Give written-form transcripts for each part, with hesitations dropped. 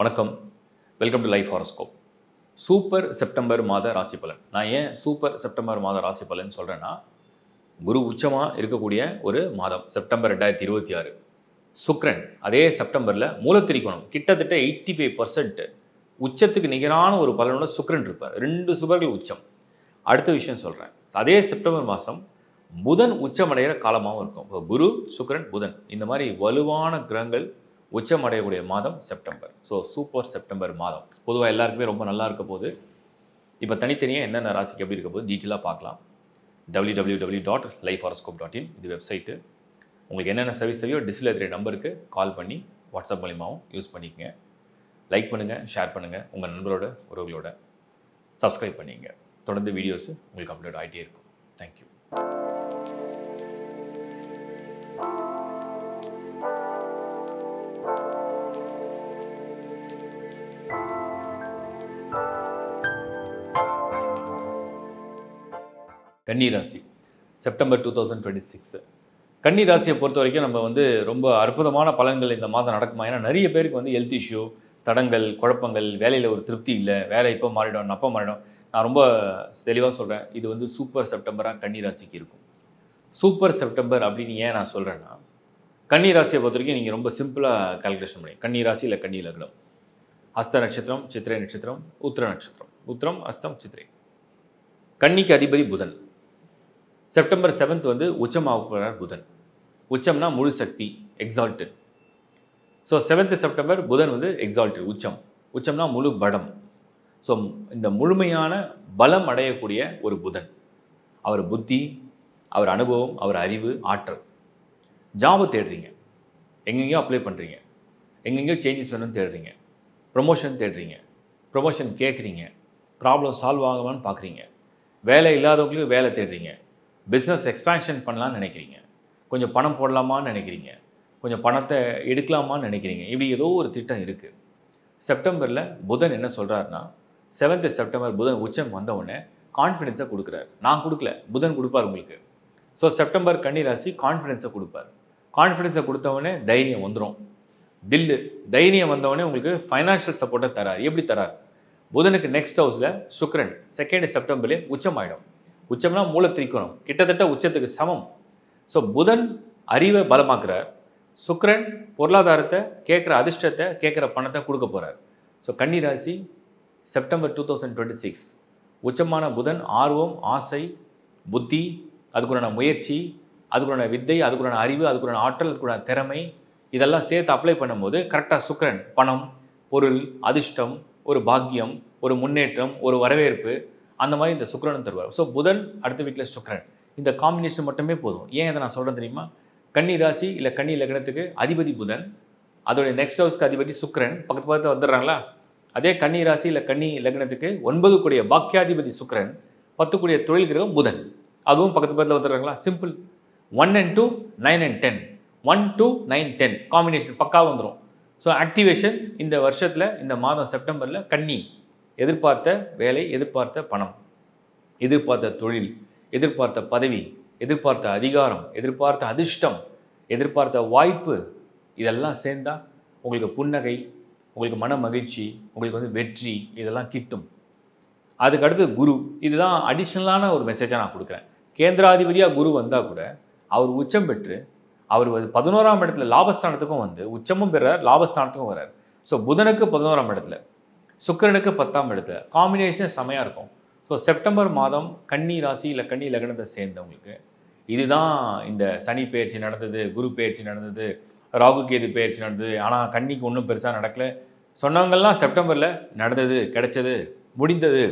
வணக்கம். Welcome to life horoscope. Super September மாத ராசி பலன். நான் ஏன் சூப்பர் செப்டம்பர் மாத ராசி பலன் சொல்கிறேன்னா, குரு உச்சமாக இருக்கக்கூடிய ஒரு மாதம் செப்டம்பர் 2026. சுக்கிரன் அதே செப்டம்பரில் மூலத்திரிகோணம் கிட்டத்தட்ட 85% உச்சத்துக்கு நிகரான ஒரு பலனோட சுக்கிரன் இருப்பார். 2 சுபர்கள் உச்சம். அடுத்த விஷயம் சொல்கிறேன். அதே செப்டம்பர் மாதம் புதன் உச்சமடைகிற காலமாகவும் இருக்கும். இப்போ குரு, சுக்கிரன், புதன் இந்த மாதிரி வலுவான கிரகங்கள் உச்சம் அடையக்கூடிய மாதம் செப்டம்பர். ஸோ சூப்பர் செப்டம்பர் மாதம் பொதுவாக எல்லாருக்குமே ரொம்ப நல்லா இருக்க போது. இப்போ தனித்தனியாக என்னென்ன ராசிக்கு எப்படி இருக்க போது டீட்டெயிலாக பார்க்கலாம். www.lifehoroscope.in இது வெப்சைட்டு. உங்களுக்கு என்னென்ன சர்வீஸ் தேவையோ டிஸ்பிளே தெரிய நம்பருக்கு கால் பண்ணி வாட்ஸ்அப் மூலியமாகவும் யூஸ் பண்ணிக்கங்க. லைக் பண்ணுங்கள், ஷேர் பண்ணுங்கள், உங்கள் நண்பரோட உறவுகளோட சப்ஸ்கிரைப் பண்ணிங்க. தொடர்ந்து வீடியோஸ் உங்களுக்கு அப்லோட் ஆகிட்டே இருக்கும். தேங்க்யூ. கன்னி ராசி செப்டம்பர் 2026. கன்னி ராசியை பொறுத்த வரைக்கும் நம்ம ரொம்ப அற்புதமான பலன்கள் இந்த மாதம் நடக்குமா? ஏன்னா நிறைய பேருக்கு ஹெல்த் இஷ்யூ, தடங்கள், குழப்பங்கள், வேலையில் ஒரு திருப்தி இல்லை, வேலை இப்போ மாறிடும், அப்போ மாறிடும். நான் ரொம்ப தெளிவாக சொல்கிறேன், இது சூப்பர் செப்டம்பராக கன்னி ராசிக்கு இருக்கும். சூப்பர் செப்டம்பர் அப்படின்னு ஏன் நான் சொல்கிறேன்னா, கன்னி ராசியை பொறுத்த வரைக்கும் நீங்கள் ரொம்ப சிம்பிளாக கால்குலேஷன் பண்ணி கன்னி ராசி இல்லை கன்னி லக்னம். ஹஸ்த நட்சத்திரம், சித்திரை நட்சத்திரம், உத்திர நட்சத்திரம், உத்திரம், அஸ்தம், சித்திரை. கன்னிக்கு அதிபதி புதன். செப்டம்பர் 7th உச்சமாக போகிறார் புதன். உச்சம்னா முழு சக்தி, எக்ஸால்டட். ஸோ 7th செப்டம்பர் புதன் எக்ஸால்டட், உச்சம். உச்சம்னா முழு பலம். ஸோ இந்த முழுமையான பலம் அடையக்கூடிய ஒரு புதன். அவர் புத்தி, அவர் அனுபவம், அவர் அறிவு, ஆற்றல். ஜாபை தேடுறீங்க, எங்கெங்கேயோ அப்ளை பண்ணுறீங்க, எங்கெங்கேயோ சேஞ்சஸ் வேணும்னு தேடுறீங்க, ப்ரொமோஷன் தேடுறீங்க, ப்ரொமோஷன் கேட்குறீங்க, ப்ராப்ளம் சால்வ் ஆகுமான்னு பார்க்குறீங்க, வேலை இல்லாதவங்களுக்கு வேலை தேடுறீங்க, பிஸ்னஸ் எக்ஸ்பேன்ஷன் பண்ணலான்னு நினைக்கிறீங்க, கொஞ்சம் பணம் போடலாமான்னு நினைக்கிறீங்க, கொஞ்சம் பணத்தை எடுக்கலாமான்னு நினைக்கிறீங்க. இப்படி ஏதோ ஒரு திட்டம் இருக்குது. செப்டம்பரில் புதன் என்ன சொல்கிறாருன்னா, 7th செப்டம்பர் புதன் உச்சம் வந்தவுடனே கான்ஃபிடென்ஸை கொடுக்குறாரு. நான் கொடுக்கல, புதன் கொடுப்பார் உங்களுக்கு. ஸோ செப்டம்பர் கன்னி ராசி கான்ஃபிடென்ஸை கொடுப்பார். கான்ஃபிடென்ஸை கொடுத்தவொடனே தைரியம் வந்துடும். தைரியம் வந்தவொடனே உங்களுக்கு ஃபைனான்ஷியல் சப்போர்ட்டை தரார். எப்படி தரார்? புதனுக்கு நெக்ஸ்ட் ஹவுஸில் சுக்கிரன் 2nd செப்டம்பர்லேயே உச்சமாயிடும். உச்சம்னா மூலத்திரிக்கோணம் கிட்டத்தட்ட உச்சத்துக்கு சமம். ஸோ புதன் அறிவை பலமாக்குறார், சுக்கிரன் பொருளாதாரத்தை, கேட்குற அதிர்ஷ்டத்தை, கேட்குற பணத்தை கொடுக்க போகிறார். ஸோ கன்னி ராசி செப்டம்பர் 2026 உச்சமான புதன் ஆர்வம், ஆசை, புத்தி, அதுக்குண்டான முயற்சி, அதுக்குண்டான வித்தை, அதுக்குண்டான அறிவு, அதுக்குண்டான ஆற்றல், அதுக்குண்டான திறமை இதெல்லாம் சேர்த்து அப்ளை பண்ணும்போது கரெக்டாக சுக்கிரன் பணம், பொருள், அதிர்ஷ்டம், ஒரு பாக்கியம், ஒரு முன்னேற்றம், ஒரு வரவேற்பு அந்த மாதிரி இந்த சுக்கிரன் தருவார். ஸோ புதன் அடுத்த வீட்டில் சுக்கிரன் இந்த காம்பினேஷன் மட்டுமே போதும். ஏன் இதை நான் சொல்கிறேன் தெரியுமா? கன்னி ராசி இல்லை கன்னி லக்னத்துக்கு அதிபதி புதன், அதோடைய நெக்ஸ்ட் ஹவுஸ்க்கு அதிபதி சுக்கிரன் பக்கத்து வந்துடுறாங்களா? அதே கன்னி ராசி இல்லை கன்னி லக்னத்துக்கு 9 கூடிய பாக்கியாதிபதி சுக்கிரன், 10 கூடிய தொழில் கிரகம் புதன், அதுவும் பக்கத்தில் வந்துடுறாங்களா? சிம்பிள். 1 and 2, 9 and 10, 1, 2, 9, 10 காம்பினேஷன் பக்காவாக வந்துடும். ஸோ ஆக்டிவேஷன் இந்த வருஷத்தில், இந்த மாதம் செப்டம்பரில் கன்னி எதிர்பார்த்த வேலை, எதிர்பார்த்த பணம், எதிர்பார்த்த தொழில், எதிர்பார்த்த பதவி, எதிர்பார்த்த அதிகாரம், எதிர்பார்த்த அதிர்ஷ்டம், எதிர்பார்த்த வாய்ப்பு இதெல்லாம் சேர்ந்தால் உங்களுக்கு புன்னகை, உங்களுக்கு மன மகிழ்ச்சி, உங்களுக்கு வெற்றி இதெல்லாம் கிட்டும். அதுக்கடுத்து குரு, இதுதான் அடிஷ்னலான ஒரு மெசேஜாக நான் கொடுக்குறேன். கேந்திராதிபதியாக குரு வந்தால் கூட அவர் உச்சம் பெற்று அவர் 11ஆம் இடத்துல லாபஸ்தானத்துக்கும் உச்சமும் பெறார், லாபஸ்தானத்துக்கும் வர்றார். ஸோ புதனுக்கு 11ஆம் இடத்துல, சுக்கிரனுக்கு 10ஆம் இடத்துல காம்பினேஷனே செமையாக இருக்கும். ஸோ செப்டம்பர் மாதம் கன்னி ராசி இல்லை கன்னி லக்னத்தை சேர்ந்தவங்களுக்கு இதுதான். இந்த சனி பெயர்ச்சி நடந்தது, குரு பெயர்ச்சி நடந்தது, ராகு கேது பெயர்ச்சி நடந்தது, ஆனால் கன்னிக்கு ஒன்றும் பெருசாக நடக்கலை சொன்னவங்கெல்லாம் செப்டம்பரில் நடந்தது, கிடைச்சது, முடிந்தது.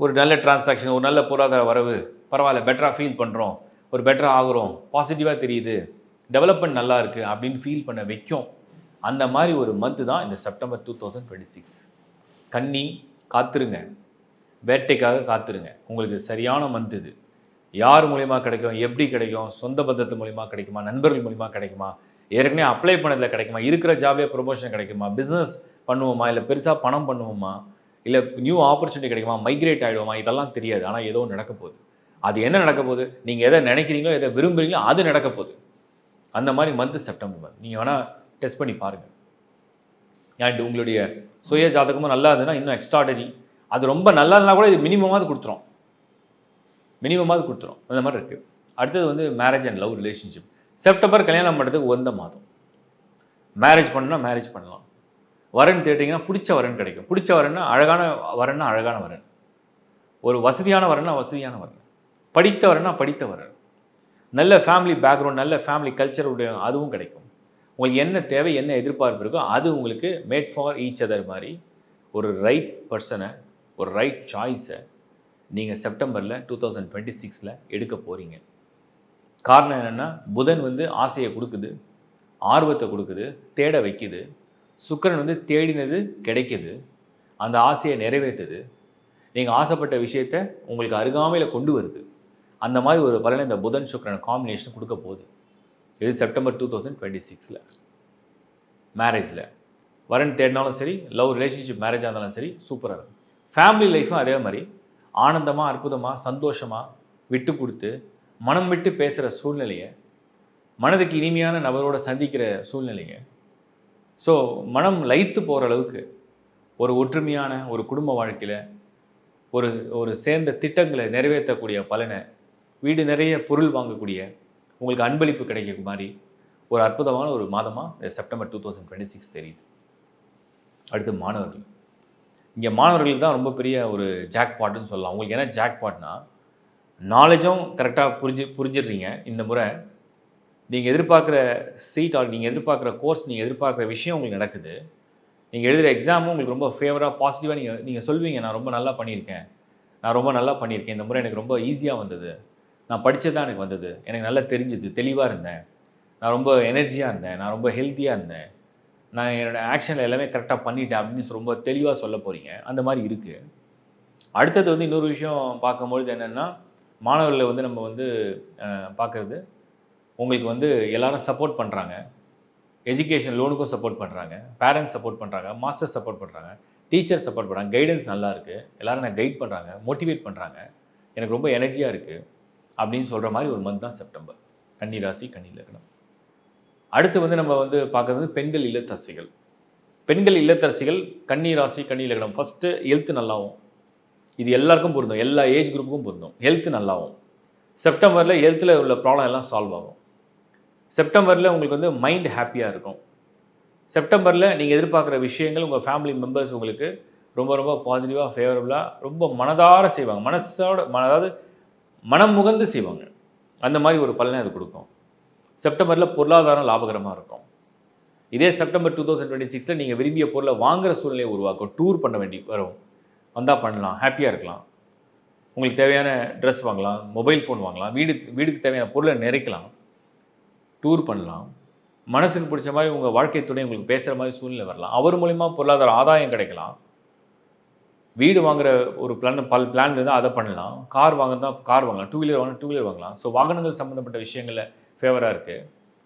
ஒரு நல்ல டிரான்சாக்ஷன், ஒரு நல்ல பொருளாதார வரவு, பரவாயில்ல, பெட்டராக ஃபீல் பண்ணுறோம், ஒரு பெட்டராக ஆகுறோம், பாசிட்டிவாக தெரியுது, டெவலப்மெண்ட் நல்லா இருக்குது அப்படின்னு ஃபீல் பண்ண வைக்கும். அந்த மாதிரி ஒரு மந்த்து தான் இந்த செப்டம்பர் 2026. கன்னி காத்துருங்க, வேட்டைக்காக காத்துருங்க. உங்களுக்கு சரியான மந்த் இது. யார் மூலிமா கிடைக்கும், எப்படி கிடைக்கும், சொந்த பந்தத்து மூலிமா கிடைக்குமா, நண்பர்கள் மூலிமா கிடைக்குமா, ஏற்கனவே அப்ளை பண்ணதில் கிடைக்குமா, இருக்கிற ஜாப்லேயே ப்ரொமோஷன் கிடைக்குமா, பிஸ்னஸ் பண்ணுவோமா, இல்லை பெருசாக பணம் பண்ணுவோமா, இல்லை நியூ ஆப்பர்ச்சுனிட்டி கிடைக்குமா, மைக்ரேட் ஆகிடுவோமா, இதெல்லாம் தெரியாது. ஆனால் ஏதோ நடக்க போகுது. அது என்ன நடக்க போகுது? நீங்கள் எதை நினைக்கிறீங்களோ, எதை விரும்புகிறீங்களோ அது நடக்க போகுது. அந்த மாதிரி மந்த்து செப்டம்பர் மந்த். நீங்கள் வேணால் டெஸ்ட் பண்ணி பாருங்கள். அண்ட் உங்களுடைய சுய ஜாதகமும் நல்லா இருந்ததுன்னா இன்னும் எக்ஸ்ட்ராடரி. அது ரொம்ப நல்லா இருந்தால் கூட இது மினிமமாவது கொடுத்துரும், அந்த மாதிரி இருக்குது. அடுத்தது வந்து marriage and love relationship. September கல்யாணம் பண்ணுறதுக்கு உகந்த மாதம். மேரேஜ் பண்ணணும்னா மேரேஜ் பண்ணலாம். வரன் தேடிங்கன்னா பிடிச்ச வரன் கிடைக்கும். பிடிச்ச வரன்னா அழகான வரன், ஒரு வசதியான வரன்னா வசதியான வரன், படித்த வரன்னா படித்த வரன், நல்ல ஃபேமிலி பேக்ரவுண்ட், நல்ல ஃபேமிலி கல்ச்சருடைய அதுவும் கிடைக்கும். உங்களுக்கு என்ன தேவை, என்ன எதிர்பார்ப்பு இருக்கோ அது உங்களுக்கு மேட் ஃபார் ஈச் அதர் மாதிரி ஒரு ரைட் பர்சனை, ஒரு ரைட் சாய்ஸை நீங்கள் செப்டம்பரில் 2026 எடுக்க போகிறீங்க. காரணம் என்னென்னா, புதன் வந்து ஆசையை கொடுக்குது, ஆர்வத்தை கொடுக்குது, தேட வைக்குது. சுக்கிரன் வந்து தேடினது கிடைக்கிது, அந்த ஆசையை நிறைவேற்றுது, நீங்கள் ஆசைப்பட்ட விஷயத்தை உங்களுக்கு அருகாமையில் கொண்டு வருது. அந்த மாதிரி ஒரு பலனை இந்த புதன் சுக்கிரன் காம்பினேஷன் கொடுக்க போகுது. இது செப்டம்பர் 2026. மேரேஜில் வரன் தேடினாலும் சரி, லவ் ரிலேஷன்ஷிப் மேரேஜாக இருந்தாலும் சரி, சூப்பராக இருக்கும். ஃபேமிலி லைஃப்பும் அதே மாதிரி ஆனந்தமாக, அற்புதமாக, சந்தோஷமாக, விட்டு கொடுத்து மனம் விட்டு பேசுகிற சூழ்நிலையை, மனதுக்கு இனிமையான நபரோட சந்திக்கிற சூழ்நிலையை, ஸோ மனம் லயித்து போகிற அளவுக்கு ஒரு ஒற்றுமையான ஒரு குடும்ப வாழ்க்கையில் ஒரு சேர்ந்த திட்டங்களை நிறைவேற்றக்கூடிய பலனை, வீடு நிறைய பொருள் வாங்கக்கூடிய, உங்களுக்கு அன்பளிப்பு கிடைக்கிற மாதிரி ஒரு அற்புதமான ஒரு மாதமாக செப்டம்பர் 2026 தெரியுது. அடுத்து மாணவர்கள். இங்கே மாணவர்களுக்கு தான் ரொம்ப பெரிய ஒரு ஜாக்பாட்டுன்னு சொல்லலாம். உங்களுக்கு என்ன ஜாக்பாட்னா, நாலேஜும் கரெக்டாக புரிஞ்சிடுறீங்க. இந்த முறை நீங்கள் எதிர்பார்க்குற சீட் ஆர் நீங்கள் எதிர்பார்க்குற கோர்ஸ், நீங்கள் எதிர்பார்க்குற விஷயம் உங்களுக்கு நடக்குது. நீங்கள் எழுதுகிற எக்ஸாமும் உங்களுக்கு ரொம்ப ஃபேவராக பாசிட்டிவாக நீங்கள் சொல்வீங்க, நான் ரொம்ப நல்லா பண்ணியிருக்கேன், இந்த முறை எனக்கு ரொம்ப ஈஸியாக வந்தது, நான் படித்தது தான் எனக்கு வந்தது, எனக்கு நல்லா தெரிஞ்சுது, தெளிவாக இருந்தேன், நான் ரொம்ப எனர்ஜியாக இருந்தேன், நான் ரொம்ப ஹெல்த்தியாக இருந்தேன், நான் என்னோடய ஆக்ஷனில் எல்லாமே கரெக்டாக பண்ணிட்டேன் அப்படின்னு ரொம்ப தெளிவாக சொல்ல போகிறீங்க. அந்த மாதிரி இருக்குது. அடுத்தது வந்து இன்னொரு விஷயம் பார்க்கும்பொழுது என்னென்னா, மாணவர்களை வந்து நம்ம வந்து பார்க்குறது, உங்களுக்கு வந்து எல்லாரும் சப்போர்ட் பண்ணுறாங்க, எஜுகேஷன் லோனுக்கும் சப்போர்ட் பண்ணுறாங்க, பேரண்ட்ஸ் சப்போர்ட் பண்ணுறாங்க, மாஸ்டர்ஸ் சப்போர்ட் பண்ணுறாங்க, டீச்சர்ஸ் சப்போர்ட் பண்ணுறாங்க, கைடன்ஸ் நல்லா இருக்குது, எல்லோரும் நான் கைட் பண்ணுறாங்க, மோட்டிவேட் பண்ணுறாங்க, எனக்கு ரொம்ப எனர்ஜியாக இருக்குது அப்படின்னு சொல்கிற மாதிரி ஒரு மந்த் தான் செப்டம்பர். கன்னி ராசி, கன்னி லக்னம். அடுத்து வந்து நம்ம வந்து பார்க்குறது பெண்கள் இல்லத்தரசிகள். பெண்கள் இல்லத்தரசிகள் கன்னி ராசி, கன்னி லக்னம். ஃபஸ்ட்டு ஹெல்த்து நல்லாவும், இது எல்லாருக்கும் பொருந்தும், எல்லா ஏஜ் குரூப்புக்கும் பொருந்தும். ஹெல்த்து நல்லாவும், செப்டம்பரில் ஹெல்த்தில் உள்ள ப்ராப்ளம் எல்லாம் சால்வ் ஆகும். செப்டம்பரில் உங்களுக்கு வந்து மைண்ட் ஹாப்பியாக இருக்கும். செப்டம்பரில் நீங்கள் எதிர்பார்க்குற விஷயங்கள் உங்கள் ஃபேமிலி மெம்பர்ஸ் உங்களுக்கு ரொம்ப ரொம்ப பாசிட்டிவாக, ஃபேவரபுளாக, ரொம்ப மனதார செய்வாங்க, அதாவது மனம் முகந்து செய்வாங்க. அந்த மாதிரி ஒரு பலனை அது கொடுக்கும். செப்டம்பரில் பொருளாதாரம் லாபகரமாக இருக்கும். இதே செப்டம்பர் 2026 நீங்கள் விரும்பிய பொருளை வாங்குகிற சூழ்நிலையை உருவாக்கும். டூர் பண்ண வேண்டி வரும், வந்தால் பண்ணலாம், ஹாப்பியாக இருக்கலாம். உங்களுக்கு தேவையான ட்ரெஸ் வாங்கலாம், மொபைல் ஃபோன் வாங்கலாம், வீடுக்கு தேவையான பொருளை நிறைக்கலாம், டூர் பண்ணலாம், மனசுக்கு பிடிச்ச மாதிரி உங்கள் வாழ்க்கை துணை உங்களுக்கு பேசுகிற மாதிரி சூழ்நிலை வரலாம். அவர் மூலிமா பொருளாதார ஆதாயம் கிடைக்கலாம். வீடு வாங்குகிற ஒரு பிளான் இருந்தால் அதை பண்ணலாம். கார் வாங்கினா கார் வாங்கலாம், டூ வீலர் வாங்கலாம். ஸோ வாகனங்கள் சம்மந்தப்பட்ட விஷயங்களில் ஃபேவராக இருக்குது.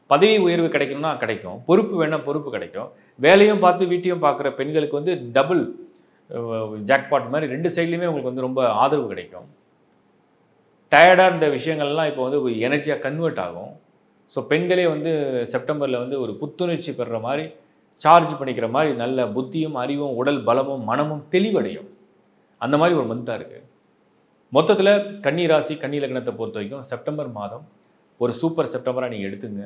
பதவி உயர்வு கிடைக்கணும்னா கிடைக்கும், பொறுப்பு வேணால் பொறுப்பு கிடைக்கும். வேலையும் பார்த்து வீட்டையும் பார்க்குற பெண்களுக்கு வந்து டபுள் ஜாக்பாட் மாதிரி 2 சைட்லேயுமே உங்களுக்கு வந்து ரொம்ப ஆதரவு கிடைக்கும். டயர்டாக இருந்த விஷயங்கள்லாம் இப்போ வந்து ஒரு எனர்ஜியாக கன்வெர்ட் ஆகும். ஸோ பெண்களே வந்து செப்டம்பரில் வந்து ஒரு புத்துணர்ச்சி பெறுற மாதிரி, சார்ஜ் பண்ணிக்கிற மாதிரி, நல்ல புத்தியும் அறிவும் உடல் பலமும் மனமும் தெளிவடையும். அந்த மாதிரி ஒரு மந்தாக இருக்குது. மொத்தத்தில் கன்னி ராசி, கன்னி லக்னத்தை பொறுத்த வரைக்கும் செப்டம்பர் மாதம் ஒரு சூப்பர் செப்டம்பராக நீங்கள் எடுத்துங்க.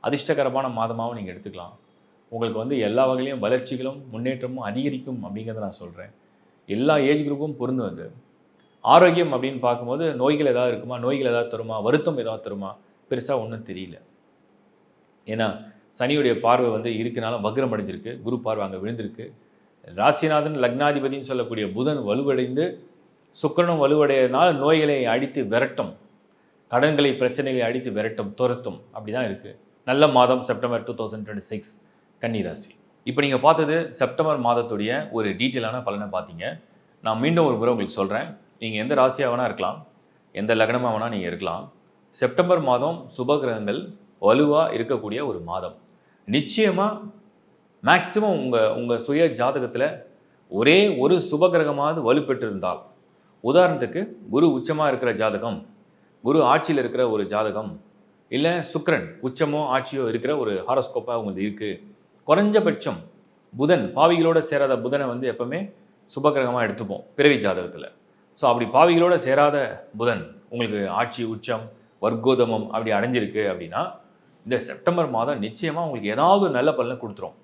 அதிர்ஷ்டகரமான மாதமாகவும் நீங்கள் எடுத்துக்கலாம். உங்களுக்கு வந்து எல்லா வகையிலையும் வளர்ச்சிகளும் முன்னேற்றமும் அதிகரிக்கும் அப்படிங்கிறத நான் சொல்கிறேன். எல்லா ஏஜ் குரூப்பும் பொருந்தும் அது. ஆரோக்கியம் அப்படின்னு பார்க்கும்போது நோய்கள் ஏதாவது இருக்குமா, நோய்கள் ஏதாவது தருமா, வருத்தம் ஏதாவது தருமா, பெருசாக ஒன்றும் தெரியல. ஏன்னா சனியுடைய பார்வை வந்து இருக்கனால வக்ரம் அடைஞ்சிருக்கு, குரு பார்வை அங்கே விழுந்திருக்கு. ராசிநாதன் லக்னாதிபதினு சொல்லக்கூடிய புதன் வலுவடைந்து சுக்கிரனும் வலுவடையதுனால நோய்களை அடித்து விரட்டும், கடன்களை பிரச்சனைகளை அடித்து விரட்டும், துரத்தும். அப்படி தான் இருக்குது. நல்ல மாதம் செப்டம்பர் 2026 கன்னிராசி. இப்போ நீங்கள் பார்த்தது செப்டம்பர் மாதத்துடைய ஒரு டீட்டெயிலான பலனை பார்த்தீங்க. நான் மீண்டும் ஒரு முறை உங்களுக்கு சொல்கிறேன். நீங்கள் எந்த ராசியாக வேணால் இருக்கலாம், எந்த லக்னமாக வேணால் நீங்கள் இருக்கலாம். செப்டம்பர் மாதம் சுபகிரகங்கள் வலுவாக இருக்கக்கூடிய ஒரு மாதம். நிச்சயமாக மேக்சிமம் உங்கள் சுய ஜாதகத்தில் ஒரே ஒரு சுபகிரகமாவது வலுப்பெற்றிருந்தால், உதாரணத்துக்கு குரு உச்சமாக இருக்கிற ஜாதகம், குரு ஆட்சியில் இருக்கிற ஒரு ஜாதகம், இல்லை சுக்கிரன் உச்சமோ ஆட்சியோ இருக்கிற ஒரு ஹாரோஸ்கோப்பாக உங்களுக்கு இருக்குது. குறைஞ்சபட்சம் புதன் பாவிகளோட சேராத புதனை வந்து எப்பவுமே சுபகிரகமாக எடுத்துப்போம் பிறவி ஜாதகத்தில். ஸோ அப்படி பாவிகளோட சேராத புதன் உங்களுக்கு ஆட்சி உச்சம் வர்க்கோதமம் அப்படி அடைஞ்சிருக்கு அப்படின்னா இந்த செப்டம்பர் மாதம் நிச்சயமாக உங்களுக்கு ஏதாவது நல்ல பலனை கொடுத்துரும்.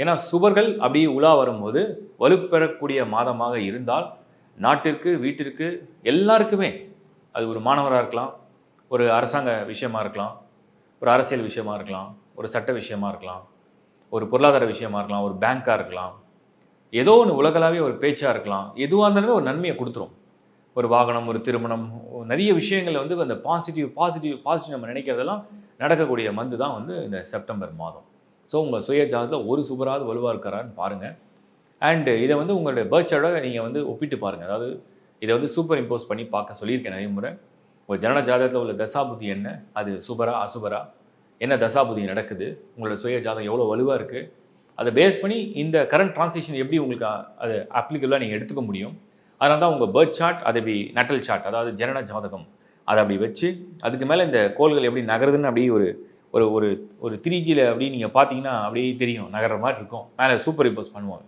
ஏன்னா சுபர்கள் அப்படியே உலா வரும்போது வலுப்பெறக்கூடிய மாதமாக இருந்தால் நாட்டிற்கு வீட்டிற்கு எல்லாருக்குமே, அது ஒரு மாணவராக இருக்கலாம், ஒரு அரசாங்க விஷயமா இருக்கலாம், ஒரு அரசியல் விஷயமா இருக்கலாம், ஒரு சட்ட விஷயமா இருக்கலாம், ஒரு பொருளாதார விஷயமா இருக்கலாம், ஒரு பேங்காக இருக்கலாம், ஏதோ ஒன்று உலகளாவிய ஒரு பேச்சாக இருக்கலாம், எதுவாக இருந்தாலுமே ஒரு நன்மையை கொடுத்துரும். ஒரு வாகனம், ஒரு திருமணம், நிறைய விஷயங்கள் வந்து அந்த பாசிட்டிவ் நம்ம நினைக்கிறதெல்லாம் நடக்கக்கூடிய மந்த் தான் வந்து இந்த செப்டம்பர் மாதம். ஸோ உங்கள் சுய ஜாதகத்தில் ஒரு சுபராவது வலுவாக இருக்கிறான்னு பாருங்கள். அண்டு இதை வந்து உங்களுடைய பர்த்ஸோட நீங்கள் வந்து ஒப்பிட்டு பாருங்கள். அதாவது இதை வந்து சூப்பர் இம்போஸ் பண்ணி பார்க்க சொல்லியிருக்கேன் நிறைய முறை. உங்கள் ஜனன ஜாதகத்தில் உள்ள தசாபுதி என்ன, அது சுபரா அசுபரா, என்ன தசாபுதி நடக்குது, உங்களோட சுய ஜாதகம் எவ்வளோ வலுவாக இருக்குது, அதை பேஸ் பண்ணி இந்த கரண்ட் ட்ரான்சிஷன் எப்படி உங்களுக்கு அது அப்ளிகபிளாக நீங்கள் எடுத்துக்க முடியும். அதனால தான் உங்கள் பர்த் சார்ட், அதை அப்படி நட்டல் சார்ட், அதாவது ஜனன ஜாதகம், அதை அப்படி வச்சு அதுக்கு மேலே இந்த கோள்கள் எப்படி நகருதுன்னு அப்படியே ஒரு ஒரு ஒரு ஒரு 3Gயில் அப்படி நீங்கள் பார்த்தீங்கன்னா அப்படியே தெரியும், நகர்ற மாதிரி இருக்கும். மேலே சூப்பர் இம்போஸ் பண்ணுவாங்க.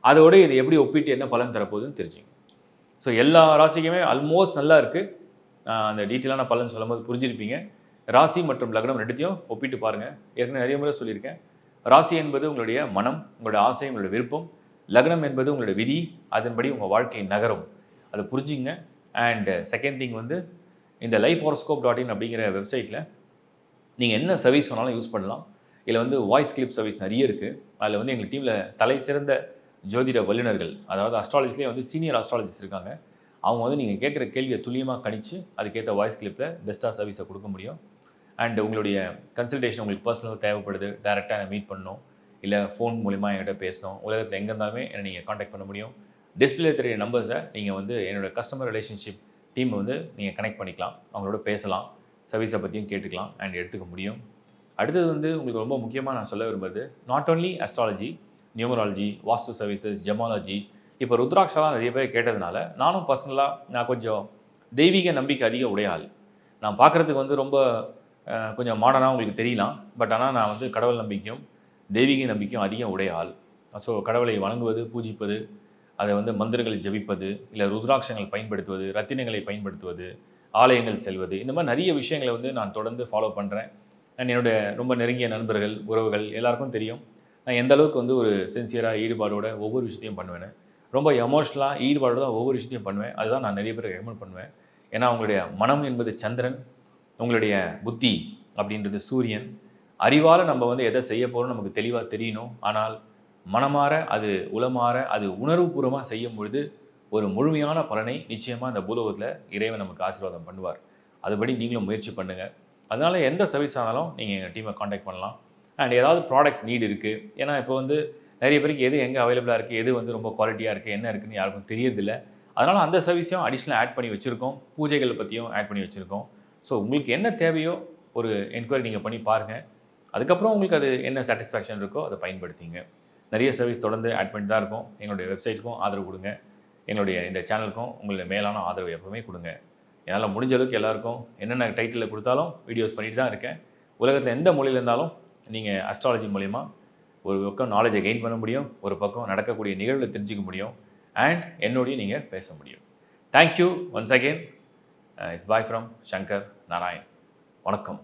அதோட இது எப்படி ஒப்பிட்டு என்ன பலன் தரப்போகுதுன்னு தெரிஞ்சுங்க. ஸோ எல்லா ராசிக்குமே ஆல்மோஸ்ட் நல்லா இருக்குது. அந்த டீட்டெயிலான பலன் சொல்லும்போது புரிஞ்சிருப்பீங்க. ராசி மற்றும் லக்னம் ரெண்டுத்தையும் ஒப்பிட்டு பாருங்கள். ஏற்கனவே நிறைய முறை சொல்லியிருக்கேன். ராசி என்பது உங்களுடைய மனம், உங்களுடைய ஆசை, உங்களுடைய விருப்பம். லக்னம் என்பது உங்களுடைய விதி, அதன்படி உங்கள் வாழ்க்கை நகரும். அதை புரிஞ்சுங்க. அண்ட் செகண்ட் திங் வந்து இந்த lifehoroscope.in அப்படிங்கிற வெப்சைட்டில் நீங்கள் என்ன சர்வீஸ் வேணாலும் யூஸ் பண்ணலாம். இதில் வந்து வாய்ஸ் கிளிப் சர்வீஸ் நிறைய இருக்குது. அதில் வந்து எங்கள் டீமில் தலை சிறந்த ஜோதிட வல்லுநர்கள், அதாவது அஸ்ட்ராலஜிஸ்லேயே வந்து சீனியர் அஸ்ட்ராலஜிஸ்ட் இருக்காங்க. அவங்க வந்து நீங்கள் கேட்குற கேள்வியை துல்லியமாக கணிச்சு அதுக்கேற்ற வாய்ஸ் கிளிப்பில் பெஸ்ட்டாக சர்வீஸை கொடுக்க முடியும். அண்ட் உங்களுடைய கன்சல்டேஷன் உங்களுக்கு பர்சனலாக தேவைப்படுது, டேரெக்டாக என்னை மீட் பண்ணணும், இல்லை ஃபோன் மூலிமா என்கிட்ட பேசணும், உலகத்தில் எங்கே இருந்தாலுமே என்னை நீங்கள் காண்டாக்ட் பண்ண முடியும். டிஸ்பிளே தெரிய நம்பர்ஸை நீங்கள் வந்து என்னோடய கஸ்டமர் ரிலேஷன்ஷிப் டீம் வந்து நீங்கள் கனெக்ட் பண்ணிக்கலாம், அவங்களோட பேசலாம், சர்வீஸை பற்றியும் கேட்டுக்கலாம் அண்ட் எடுத்துக்க முடியும். அடுத்தது வந்து உங்களுக்கு ரொம்ப முக்கியமாக நான் சொல்ல விரும்புறது, not only astrology, numerology, vastu services, gemmology, இப்போ ருத்ராட்சலாம் நிறைய பேர் கேட்டதுனால நானும் பர்சனலாக நான் கொஞ்சம் தெய்வீக நம்பிக்கை அதிக உடைய ஆள். நான் பார்க்குறதுக்கு வந்து ரொம்ப கொஞ்சம் மாடர்னாக உங்களுக்கு தெரியலாம். பட் ஆனால் நான் வந்து கடவுள் நம்பிக்கையும் தெய்வீக நம்பிக்கையும் அதிகம் உடைய ஆள். ஸோ கடவுளை வணங்குவது, பூஜிப்பது, அதை வந்து மந்திரங்களை ஜபிப்பது, இல்லை ருத்ராட்சங்கள் பயன்படுத்துவது, ரத்தினங்களை பயன்படுத்துவது, ஆலயங்கள் செல்வது, இந்த மாதிரி நிறைய விஷயங்களை வந்து நான் தொடர்ந்து ஃபாலோ பண்ணுறேன். அண்ட் என்னுடைய ரொம்ப நெருங்கிய நண்பர்கள், உறவுகள் எல்லாருக்கும் தெரியும் நான் எந்த அளவுக்கு வந்து ஒரு சின்சியராக ஈடுபாடோட ஒவ்வொரு விஷயத்தையும் பண்ணுவேன். ரொம்ப எமோஷ்னலாக ஈடுபாடோட தான் ஒவ்வொரு விஷயத்தையும் பண்ணுவேன். அதுதான் நான் நிறைய பேர் ரெக்கமெண்ட் பண்ணுவேன். ஏன்னா உங்களுடைய மனம் என்பது சந்திரன், உங்களுடைய புத்தி அப்படின்றது சூரியன். அறிவால் நம்ம வந்து எதை செய்ய போகிறோம் நமக்கு தெளிவாக தெரியணும். ஆனால் மனமாற, அது உளமாற, அது உணர்வுபூர்வமாக செய்யும் பொழுது ஒரு முழுமையான பலனை நிச்சயமாக இந்த பூலோகத்தில் இறைவன் நமக்கு ஆசீர்வாதம் பண்ணுவார். அதுபடி நீங்களும் முயற்சி பண்ணுங்கள். அதனால் எந்த சர்வீஸ் ஆனாலும் நீங்கள் எங்கள் டீமை காண்டாக்ட் பண்ணலாம். அண்ட் ஏதாவது ப்ராடக்ட்ஸ் நீட் இருக்குது, ஏன்னா இப்போ வந்து நிறைய பேருக்கு எது எங்கே அவைலபிளாக இருக்குது, எது வந்து ரொம்ப குவாலிட்டியாக இருக்குது, என்ன இருக்குதுன்னு யாருக்கும் தெரியறதில்ல. அதனால் அந்த சர்வீஸையும் அடிஷ்னலாக ஆட் பண்ணி வச்சுருக்கோம். பூஜைகளை பற்றியும் ஆட் பண்ணி வச்சுருக்கோம். ஸோ உங்களுக்கு என்ன தேவையோ ஒரு என்கொயரி நீங்கள் பண்ணி பாருங்கள். அதுக்கப்புறம் உங்களுக்கு அது என்ன சாட்டிஸ்ஃபேக்ஷன் இருக்கோ அதை பயன்படுத்திங்க. நிறைய சர்வீஸ் தொடர்ந்து ஆட் பண்ணி தான் இருக்கும். எங்களுடைய வெப்சைட்டுக்கும் ஆதரவு கொடுங்க, எங்களுடைய இந்த சேனலுக்கும் உங்களுடைய மேலான ஆதரவு எப்பவுமே கொடுங்க. என்னால் முடிஞ்ச அளவுக்கு எல்லாருக்கும் என்னென்ன டைட்டிலில் கொடுத்தாலும் வீடியோஸ் பண்ணிட்டு தான் இருக்கேன். உலகத்தில் எந்த மொழியில் இருந்தாலும் நீங்கள் அஸ்ட்ராலஜி மூலிமா ஒரு பக்கம் நாலேஜை கெயின் பண்ண முடியும், ஒரு பக்கம் நடக்கக்கூடிய நிகழ்வை தெரிஞ்சிக்க முடியும், அண்ட் என்னோடையும் நீங்கள் பேச முடியும். Thank you once again. It's bye from Shankar Narayan. வணக்கம்.